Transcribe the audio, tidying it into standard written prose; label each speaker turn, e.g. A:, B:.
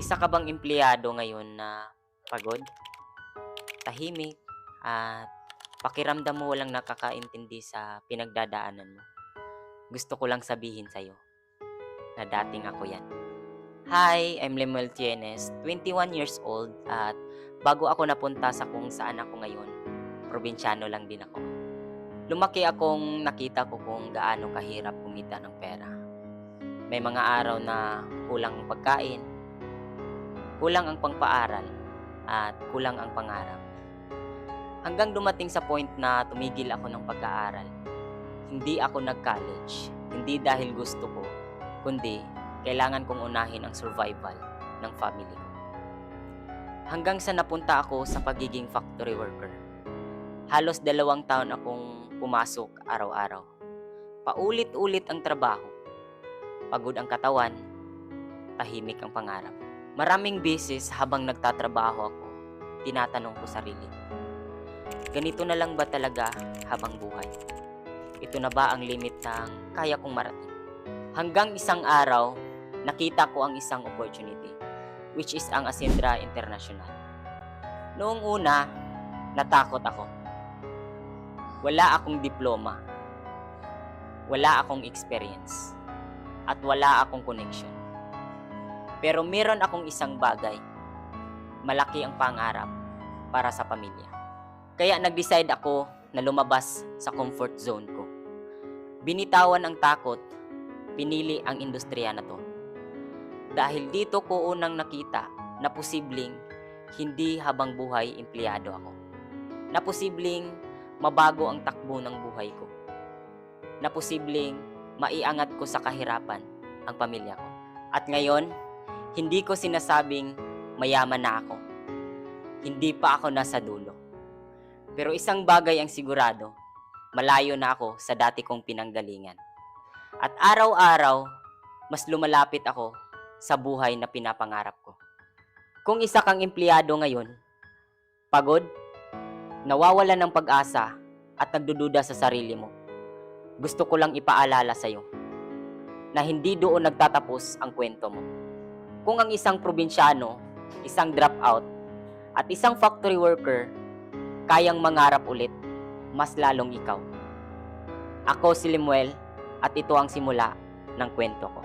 A: Isa ka bang empleyado ngayon na pagod, tahimik, at pakiramdam mo walang nakakaintindi sa pinagdadaanan mo? Gusto ko lang sabihin sa'yo na dating ako yan. Hi, I'm Lemuel Tienes, 21 years old, at bago ako napunta sa kung saan ako ngayon, probinsyano lang din ako. Lumaki akong nakita ko kung gaano kahirap kumita ng pera. May mga araw na kulang ang pagkain, kulang ang pangpaaral, at kulang ang pangarap. Hanggang dumating sa point na tumigil ako ng pag-aaral. Hindi ako nag-college, hindi dahil gusto ko, kundi kailangan kong unahin ang survival ng family ko. Hanggang sa napunta ako sa pagiging factory worker. Halos 2 taon akong pumasok araw-araw. Paulit-ulit ang trabaho. Pagod ang katawan, tahimik ang pangarap. Maraming beses habang nagtatrabaho ako, tinatanong ko sarili ko, ganito na lang ba talaga habang buhay? Ito na ba ang limit ng kaya kong marating? Hanggang isang araw, nakita ko ang isang opportunity, which is ang Asindra International. Noong una, natakot ako. Wala akong diploma, wala akong experience, at wala akong connection. Pero meron akong isang bagay, malaki ang pangarap para sa pamilya. Kaya nag-decide ako na lumabas sa comfort zone ko. Binitawan ang takot, pinili ang industriya na to. Dahil dito ko unang nakita na posibleng hindi habang buhay empleyado ako. Na posibleng mabago ang takbo ng buhay ko. Na posibleng maiangat ko sa kahirapan ang pamilya ko. At ngayon, hindi ko sinasabing mayaman na ako. Hindi pa ako nasa dulo. Pero isang bagay ang sigurado, malayo na ako sa dati kong pinanggalingan. At araw-araw, mas lumalapit ako sa buhay na pinapangarap ko. Kung isa kang empleyado ngayon, pagod, nawawala ng pag-asa at nagdududa sa sarili mo, gusto ko lang ipaalala sa'yo na hindi doon nagtatapos ang kwento mo. Kung ang isang probinsyano, isang dropout, at isang factory worker kayang mangarap ulit, mas lalong ikaw. Ako si Lemuel at ito ang simula ng kwento ko.